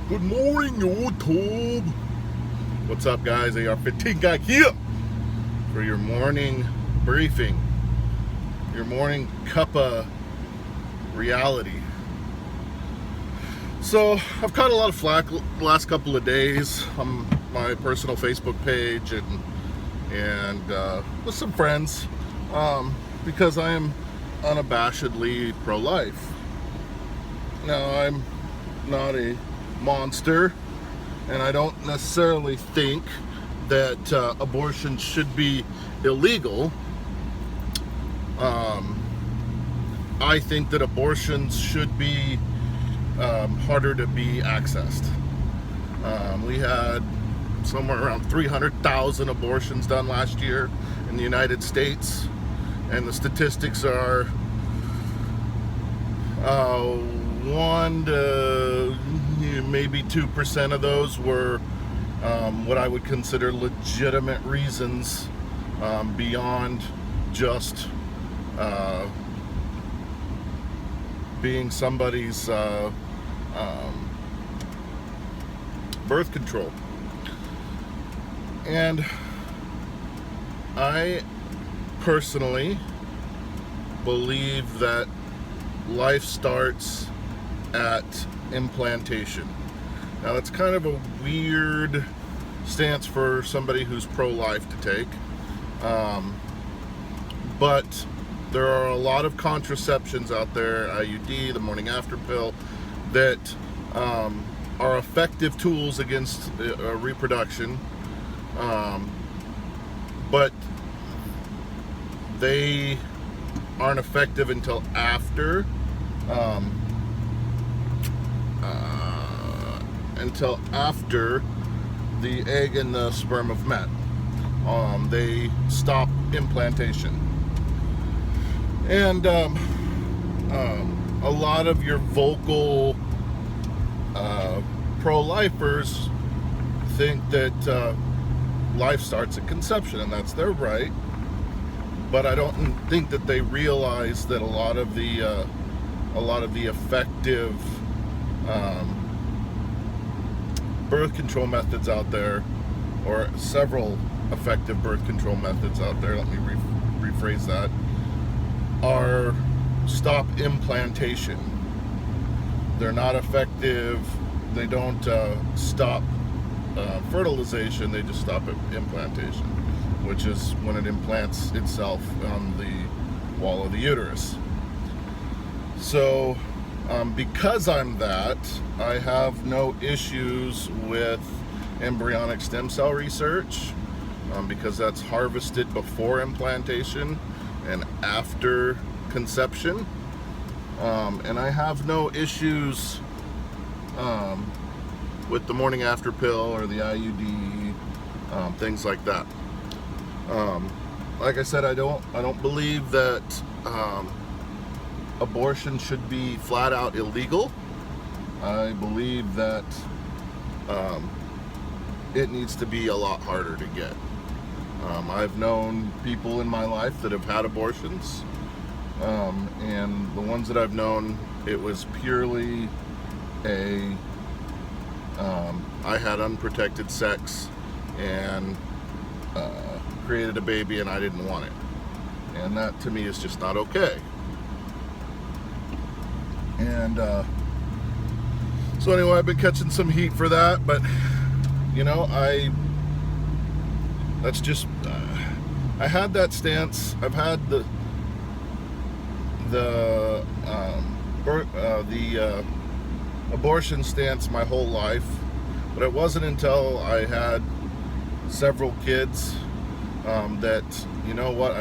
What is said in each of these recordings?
Good morning, YouTube. What's up, guys? AR-15 guy here for your morning briefing, your morning cup of reality. So I've caught a lot of flack the last couple of days on my personal Facebook page and with some friends because I am unabashedly pro-life. Now, I'm not a monster, and I don't necessarily think that abortion should be illegal. I think that abortions should be harder to be accessed. We had somewhere around 300,000 abortions done last year in the United States, and the statistics are 1 to maybe 2% of those were what I would consider legitimate reasons beyond just being somebody's birth control. And I personally believe that life starts at implantation. Now, that's kind of a weird stance for somebody who's pro-life to take, but there are a lot of contraceptions out there, IUD, the morning after pill, that are effective tools against reproduction, but they aren't effective until after the egg and the sperm have met. They stop implantation. And a lot of your vocal pro-lifers think that life starts at conception, and that's their right. But I don't think that they realize that a lot of the effective birth control methods out there, or several effective birth control methods out there, let me rephrase that, are stop implantation. They're not effective. They don't stop fertilization. They just stop implantation, which is when it implants itself on the wall of the uterus. So because I'm that, I have no issues with embryonic stem cell research, because that's harvested before implantation and after conception. And I have no issues with the morning after pill or the IUD, things like that. Like I said, I don't believe that abortion should be flat out illegal. I believe that it needs to be a lot harder to get. I've known people in my life that have had abortions, and the ones that I've known, it was purely I had unprotected sex and created a baby and I didn't want it. And that to me is just not okay. And so anyway, I've been catching some heat for that, but you know, I had that stance. I've had the abortion stance my whole life, but it wasn't until I had several kids that, you know what,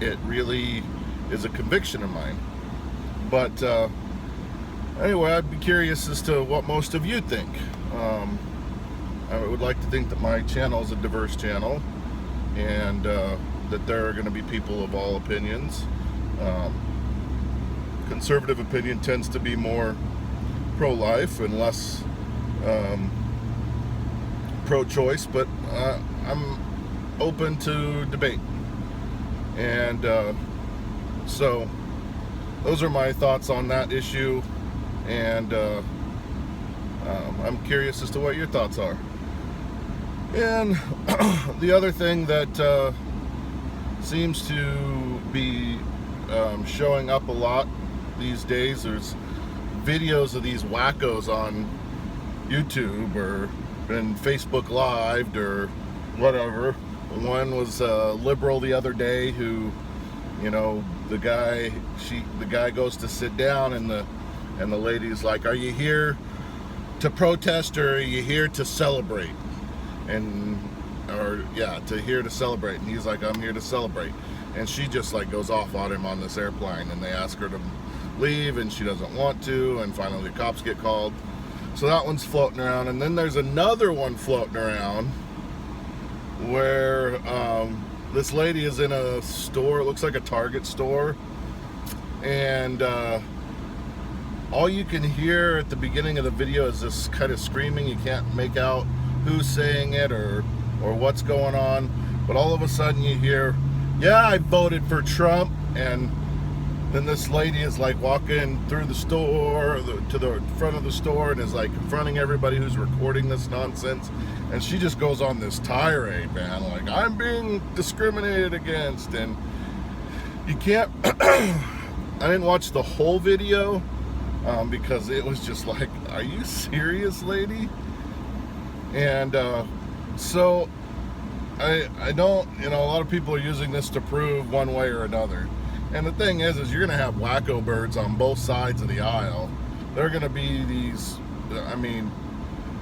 it really is a conviction of mine. But anyway, I'd be curious as to what most of you think. I would like to think that my channel is a diverse channel, and that there are going to be people of all opinions. Conservative opinion tends to be more pro-life and less pro-choice, but I'm open to debate. And so those are my thoughts on that issue. And I'm curious as to what your thoughts are. And the other thing that seems to be showing up a lot these days, there's videos of these wackos on YouTube or in Facebook Live or whatever. One was a liberal the other day who, you know, the guy goes to sit down, and the lady's like, "Are you here to protest or are you here to celebrate?" Here to celebrate. And he's like, "I'm here to celebrate." And she just like goes off on him on this airplane, and they ask her to leave and she doesn't want to, and finally the cops get called. So that one's floating around. And then there's another one floating around where this lady is in a store, it looks like a Target store, and all you can hear at the beginning of the video is this kind of screaming. You can't make out who's saying it or what's going on, but all of a sudden you hear, "Yeah, I voted for Trump." And then this lady is like walking through the store to the front of the store and is like confronting everybody who's recording this nonsense. And she just goes on this tirade, man, like, "I'm being discriminated against." And you can't, I didn't watch the whole video because it was just like, are you serious, lady? And so I don't, a lot of people are using this to prove one way or another. And the thing is you're going to have wacko birds on both sides of the aisle. They're going to be these,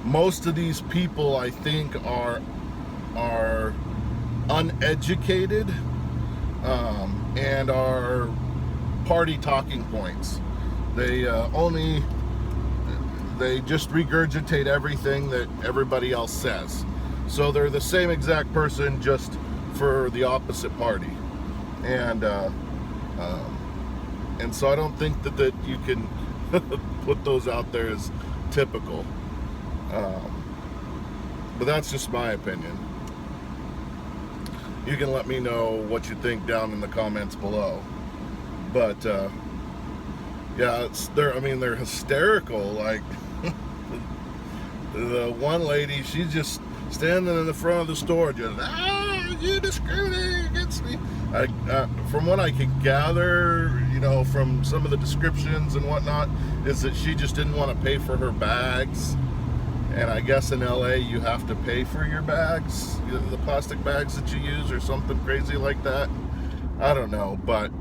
most of these people, I think, are uneducated and are party talking points. They just regurgitate everything that everybody else says. So they're the same exact person, just for the opposite party. And so I don't think that you can put those out there as typical. But that's just my opinion. You can let me know what you think down in the comments below. But yeah, they're hysterical. Like the one lady, she's just standing in the front of the store, just, "You discriminate against me." From what I could gather, from some of the descriptions and whatnot, is that she just didn't want to pay for her bags. And I guess in LA you have to pay for your bags, the plastic bags that you use, or something crazy like that. I don't know, but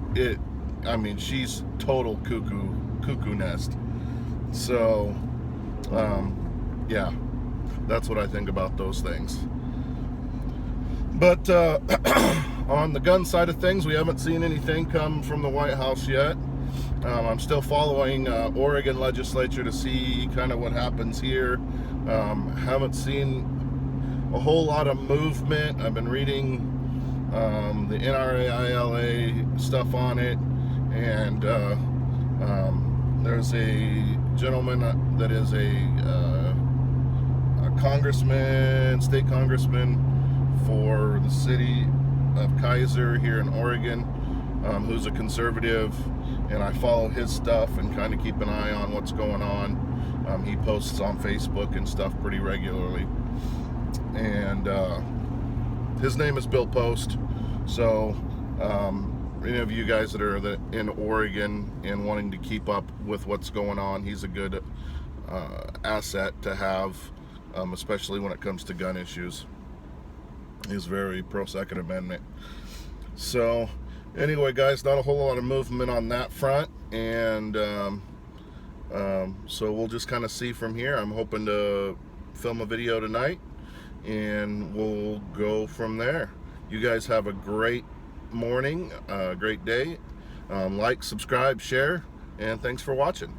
she's total cuckoo nest. So, yeah, that's what I think about those things. But on the gun side of things, we haven't seen anything come from the White House yet. I'm still following Oregon legislature to see kind of what happens here. Haven't seen a whole lot of movement. I've been reading the NRA-ILA stuff on it, and there's a gentleman that is a congressman, state congressman for the city of Kaiser here in Oregon, who's a conservative, and I follow his stuff and kind of keep an eye on what's going on. He posts on Facebook and stuff pretty regularly, and his name is Bill Post. So any of you guys that are in Oregon and wanting to keep up with what's going on, he's a good asset to have, especially when it comes to gun issues. He's very pro-Second Amendment. So anyway, guys, not a whole lot of movement on that front, and so we'll just kind of see from here. I'm hoping to film a video tonight, and we'll go from there. You guys have a great morning, great day. Like, subscribe, share, and thanks for watching.